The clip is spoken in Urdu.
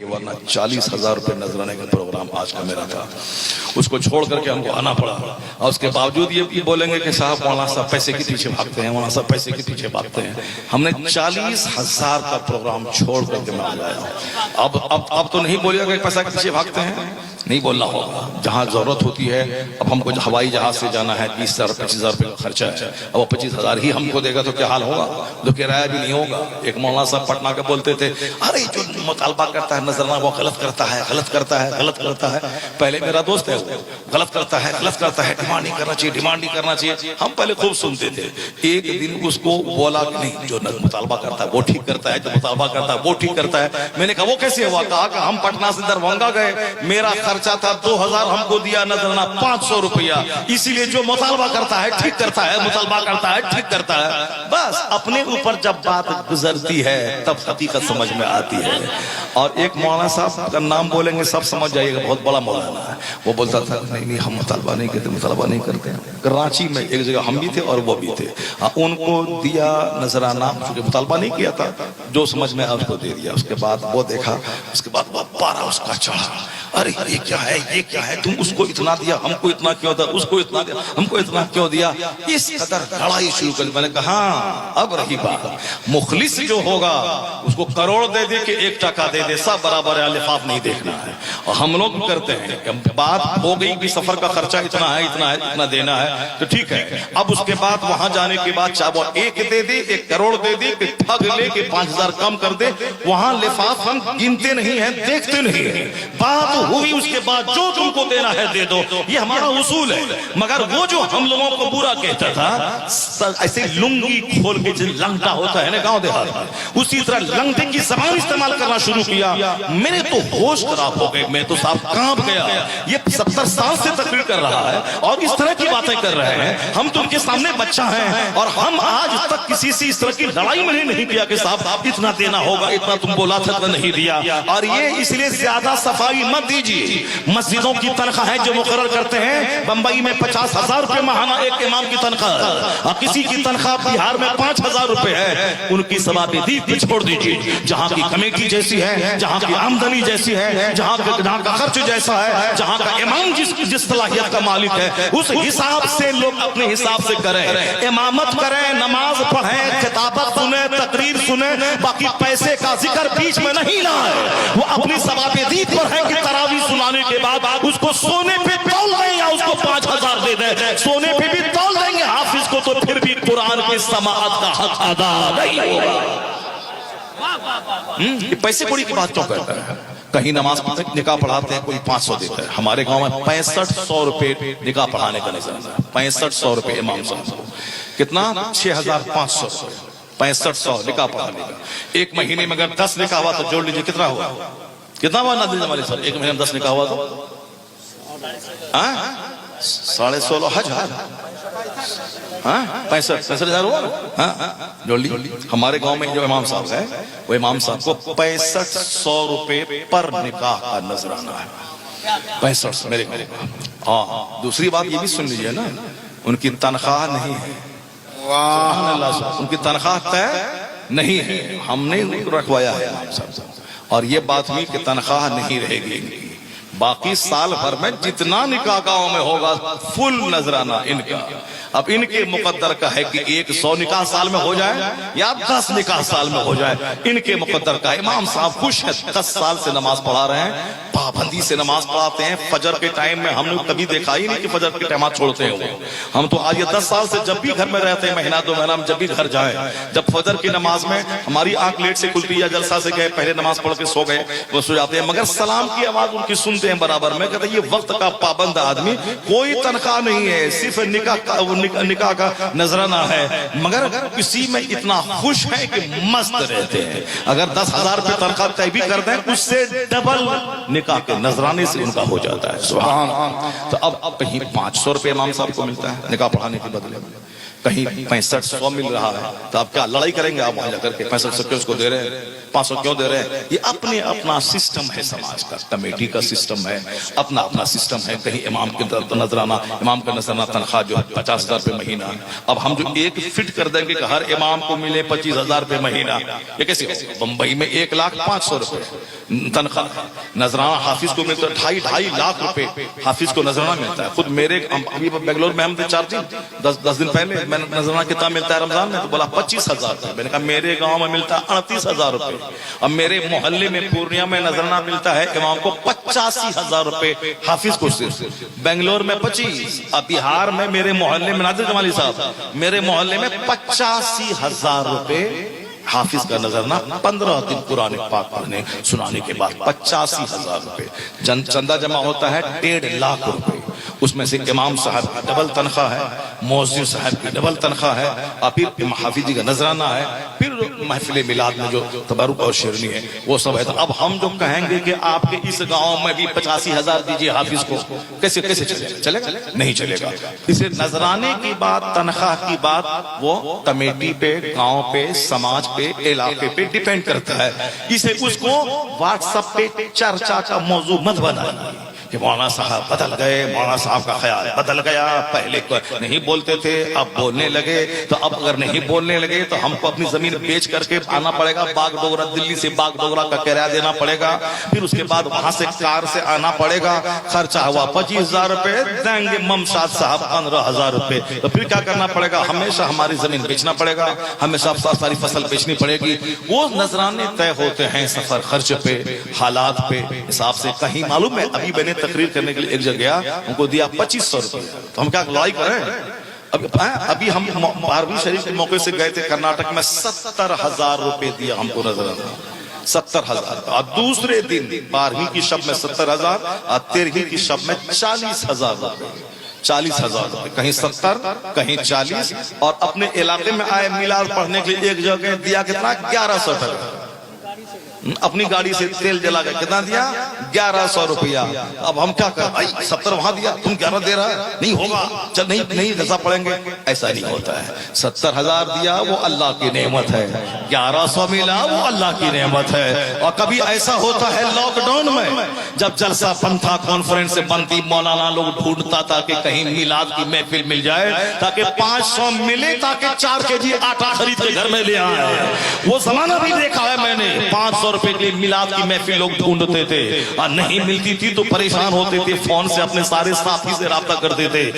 ورنہ 40,000 روپے نذرانے کا پروگرام آج کا میرا تھا، اس کو چھوڑ کر کے ہم کو آنا پڑا، اور اس کے باوجود یہ بولیں گے کہ صاحب مولانا صاحب پیسے کے پیچھے بھاگتے ہیں، مولانا صاحب پیسے کے پیچھے بھاگتے ہیں۔ ہم نے 40,000 کا پروگرام چھوڑ کر کے میں آیا۔ اب تو نہیں بولے گا کہ پیسہ کے پیچھے بھاگتے ہیں، نہیں بولنا ہوگا۔ جہاں ضرورت ہوتی ہے، اب ہم کو ہوائی جہاز سے جانا ہے، 20,000 25,000 روپے کا خرچہ ہے، اب وہ 25,000 ہی ہم کو دے گا تو کیا حال ہوگا؟ تو کرایہ بھی نہیں ہوگا۔ ایک مولانا صاحب پٹنہ کے بولتے تھے، ارے جو مطالبہ کرتا ہے نذرانہ وہ غلط کرتا ہے، غلط کرتا ہے، غلط کرتا ہے۔ پہلے میرا دوست ہے وہ غلط کرتا ہے، غلط کرتا ہے، ڈیمانڈ نہیں کرنا چاہیے، ڈیمانڈ نہیں کرنا چاہیے۔ ہم پہلے خوب سنتے تھے۔ ایک دن اس کو بولا کہ نہیں، جو مطالبہ کرتا ہے وہ ٹھیک کرتا ہے، جو مطالبہ کرتا ہے وہ ٹھیک کرتا ہے۔ میں نے کہا وہ کیسے ہوا؟ کہا کہ ہم پٹنہ سے دربھنگہ گئے، میرا خرچہ تھا 2,000، ہم کو دیا نذرانہ 500 روپیہ، اسی لیے جو مطالبہ کرتا ہے ٹھیک کرتا ہے، مطالبہ کرتا ہے ٹھیک کرتا ہے۔ بس اپنے اوپر جب بات گزرتی ہے تب حقیقت سمجھ میں آتی ہے۔ اور ایک مولانا صاحب کا نام بولیں گے سب سمجھ جائیے گا، بہت بڑا مولانا ہے، وہ بولتا تھا نہیں ہم مطالبہ نہیں کرتے، مطالبہ نہیں کرتے۔ کراچی میں ایک جگہ ہم بھی تھے اور وہ بھی تھے، ان کو دیا نذرانہ، چونکہ مطالبہ نہیں کیا تھا، جو سمجھ میں اس کو دے دیا۔ اس کے بعد وہ دیکھا، اس کے بعد وہ پارا اس کا چڑھا، ارے یہ کیا ہے، یہ کیا ہے، تم اس کو اتنا دیا، ہم کو اتنا کیوں دیا، اس کو اتنا دیا، ہم کو اتنا کیوں دیا، اس قدر لڑائی شروع کر دی۔ میں نے کہا ہاں اب رہی بات، مخلص جو ہوگا اس کو کروڑ دے دے کہ 1 ٹکا دے دے، سب برابر ہے، لفاف نہیں دیکھنا ہے۔ اور ہم لوگ کرتے ہیں کہ بات ہو گئی کہ سفر کا خرچہ اتنا ہے، اتنا ہے، اتنا دینا ہے، تو ٹھیک ہے۔ اب اس کے بعد وہاں جانے کے بعد چاہے وہ 1 دے دے، 1 کروڑ دے دے، کہ ٹھگ لے کے 5,000 کم کر دے، وہاں لفاف ہم گنتے نہیں ہیں، دیکھتے نہیں ہیں۔ بات ہوئی اس کے بعد جو تم کو دینا ہے دے دو، یہ ہمارا اصول ہے۔ مگر وہ جو ہم لوگوں کو برا کہتا تھا، ایسے لنگی کھول کے لنگٹا ہوتا ہے نا گاؤں دیہات میں، اسی طرح لنگٹے کی زبان استعمال کرنا شروع کیا۔ میرے تو ہوش خراب ہو گئے، میں تو صاحب کانپ گیا۔ یہ 70 سال سے تقریر کر رہا ہے اور اس طرح کی باتیں کر رہے ہیں، ہم تو ان کے سامنے بچہ ہیں، اور ہم آج تک کسی سے اس طرح کی لڑائی میں نہیں کیا کہ صاحب اتنا دینا ہوگا، اتنا تم بولا تھا نہیں دیا۔ اور یہ اس لیے زیادہ صفائی مت دیجیے۔ مسجدوں کی تنخواہ ہے جو مقرر کرتے ہیں، بمبئی میں 50,000 روپے ماہانہ ایک امام کی تنخواہ، اور کسی کی تنخواہ بہار میں 5,000 روپے ہے، ان کی ثوابدید بھی چھوڑ دیجیے۔ جہاں کی کمیٹی جیسی ہے، جہاں کی آمدنی جیسی ہے، جہاں کا خرچ جیسا ہے، جہاں کا امام جس صلاحیت کا مالک ہے، اس حساب سے لوگ اپنے حساب سے کریں، امامت کریں، نماز پڑھیں، خطابت سنیں، تقریر سنیں، باقی پیسے کا ذکر بیچ میں نہیں لائیں۔ وہ اپنی ثوابدید پر ہے کہ تراویح سنانے کے بعد اس کو سونے پہ تول دیں یا اس کو 5,000 دے دیں، سونے پہ بھی تول دیں گے حافظ کو تو پھر بھی قرآن کی سماعت کا حق ادا نہیں ہوگا۔ یہ پیسے کوڑی کی بات کیوں کرتا ہے؟ کہیں نماز نکاح پڑھاتے ہیں کوئی 500 دیتا ہے، ہمارے گاؤں میں 6500 روپے نکاح پڑھانے کا نظام ہے، 6500 روپے امام صاحب کو، کتنا 6,500 6500 نکاح پڑھانے کا۔ ایک مہینے میں اگر 10 نکاح ہوا تو جوڑ لیجئے کتنا ہوا، کتنا ہوا نادل جمالی صاحب؟ ایک مہینے میں 10 نکاح ہوا تو 16,500 65,000 ہوا۔ جوڑ لی۔ ہمارے گاؤں میں جو امام صاحب ہے وہ امام صاحب کو 6500 روپے پر نکاح کا نذرانہ ہے، 65 میرے گھر۔ ہاں دوسری بات یہ بھی سن لیجئے نا، ان کی تنخواہ نہیں ہے، ان کی تنخواہ طے نہیں ہے، ہم نے رکھوایا ہے امام صاحب، اور یہ بات ہوئی کہ تنخواہ نہیں رہے گی ان کی، باقی سال بھر میں جتنا نکاح گاؤں میں ہوگا فل نذرانہ ان کا۔ اب ان کے مقدر کا ہے کہ 100 نکاح سال میں ہو جائے یا 10 نکاح سال میں ہو جائے، ان کے مقدر کا۔ امام صاحب خوش ہیں، 10 سال سے نماز پڑھا رہے ہیں، پابندی سے نماز پڑھاتے ہیں، فجر کے ٹائم میں ہم نے کبھی دیکھا ہی نہیں کہ فجر کے ٹائمات چھوڑتے ہیں وہ۔ ہم تو آج یہ 10 سال سے جب بھی گھر میں رہتے ہیں، مہینہ 2 مہینہ جب بھی گھر جائیں، جب فجر کی نماز میں ہماری آنکھ لیٹ سے کھلتی ہے، جلسہ سے گئے پہلے نماز پڑھ کے سو گئے، وہ سو جاتے ہیں، مگر سلام کی آواز ان کی سنتے ہیں برابر۔ میں کہتا یہ وقت کا پابند آدمی، کوئی تنخواہ نہیں ہے، صرف نکاح کا نذرانہ ہے، مگر کسی میں اتنا خوش ہے کہ مست رہتے ہیں۔ اگر 10,000 روپے تنخواہ طے بھی کر دیں، اس سے ڈبل نکاح کے نذرانے سے ان کا ہو جاتا ہے۔ سبحان اللہ۔ تو اب کہیں 500 روپے امام صاحب کو ملتا ہے نکاح پڑھانے کے بدلے میں، کہیں 6500 مل رہا ہے تو آپ کیا لڑائی کریں گے؟ آپ وہاں جا کر کے 6500 کیوں اس کو دے رہے ہیں، 500 کیوں دے رہے ہیں؟ یہ اپنے اپنا سسٹم ہے، سماج کا کمیٹی کا سسٹم ہے، اپنا اپنا سسٹم ہے۔ کہیں امام کے نذرانہ، امام کا نذرانہ تنخواہ جو ہے 50,000 روپے مہینہ، اب ہم جو ایک فٹ کر دیں گے کہ ہر امام کو ملے 25,000 روپے مہینہ، یہ کیسے ہوگا؟ بمبئی میں 1,05,000 روپے تنخواہ، نذرانہ حافظ کو ملتا ہے 2.5 لاکھ روپے، حافظ کو نذرانہ ملتا ہے۔ خود میرے ابھی بنگلور میں ہم تھے 4 دن 10 دن پہلے، میں نے نذرانہ کتنا ملتا ہے رمضان میں؟ تو بولا 25,000 روپے۔ میں نے کہا میرے گاؤں میں ملتا ہے 38,000 روپے، اب میرے محلے میں پورنیہ میں نذرانہ ملتا ہے امام کو 85,000 روپے، حافظ کو صرف بنگلور میں 25، اب بہار میں میرے محلے میں ناظر جمالی صاحب میرے محلے میں 85,000 روپے حافظ کا نذرانہ 15 دن قرآن پاک پڑھنے سنانے کے بعد 85,000 روپے۔ چندہ جمع ہوتا ہے 1.5 لاکھ روپے، اس میں سے امام صاحب کی ڈبل تنخواہ ہے، مؤذن صاحب کی ڈبل تنخواہ ہے، اور پھر حافظ جی کا نذرانہ ہے، پھر محفل میلاد میں جو تبرک اور شیرنی ہے وہ سب ہے۔ تو اب ہم جو کہیں گے کہ آپ کے اس گاؤں میں بھی 85,000 دیجیے حافظ کو، کیسے چلے گا؟ نہیں چلے گا۔ اسے نذرانے کی بات، تنخواہ کی بات وہ کمیٹی پہ، گاؤں پہ، سماج پہ، علاقے پہ ڈیپینڈ کرتا ہے۔ اسے اس کو واٹس ایپ پہ چرچا کا موضوع مت بنائیے کہ مولانا صاحب بدل گئے، مولانا صاحب کا خیال بدل گیا، پہلے نہیں بولتے تھے اب بولنے لگے، تو اب اگر نہیں بولنے لگے تو ہم کو اپنی زمین بیچ کر کے آنا پڑے گا، باغ ڈوگرا، دلی سے باغ ڈوگرا کا کرایہ دینا پڑے گا، پھر اس کے بعد وہاں سے کار سے آنا پڑے گا، خرچہ ہوا 25,000 روپے، دیں گے ممشاد صاحب 15,000 روپے، تو پھر کیا کرنا پڑے گا؟ ہمیشہ ہماری زمین بیچنا پڑے گا، ہمیشہ ساری فصل بیچنی پڑے گی۔ وہ نذرانے طے ہوتے ہیں سفر خرچ پہ، حالات پہ حساب سے۔ کہیں معلوم ہے ابھی میں نے تقریر کرنے کے لیے ایک جگہ گیا، ان کو دیا 2,500 روپے، تو ہم کیا لڑائی کریں؟ ابھی ہم 12ویں شریف کے موقع سے گئے تھے کرناٹک میں، 70,000 روپے دیا ہم کو نذرانہ، 70,000۔ اور دوسرے دن 12ویں کی شب میں 70,000 اور 13ویں کی شب میں 40,000 روپے، 40,000 روپے، کہیں 70 کہیں 40۔ اور اپنے علاقے میں آئے میلاد پڑھنے کے لیے ایک جگہ دیا کتنا؟ 1,100 ٹکا، اپنی گاڑی سے تیل جلا کے کتنا دیا؟ 1,100 روپیہ۔ اب ہم کیا کریں؟ 70 وہاں دیا، تم 11 دے رہا ہے، نہیں ہوگا، چل نہیں رضا پڑیں گے، ایسا نہیں ہوتا ہے۔ 70,000 دیا وہ اللہ کی نعمت ہے، 1,100 ملا وہ اللہ کی نعمت ہے۔ اور کبھی ایسا ہوتا ہے لاک ڈاؤن میں جب جلسہ بند تھا، کانفرنس بندی، مولانا لوگ ڈھونڈتا تھا کہ کہیں میلاد کی محفل مل جائے تاکہ 500 ملے، تاکہ 4 kg آٹا خرید کے گھر میں لے آئے۔ وہ زمانہ بھی دیکھا ہے میں نے، 500 روپے کے لیے میلاد کی محفل لوگ ڈھونڈتے تھے، اور نہیں ملتی تھی تو پریشان ہوتے تھے، فون سے اپنے سارے ساتھی سے رابطہ کرتے تھے۔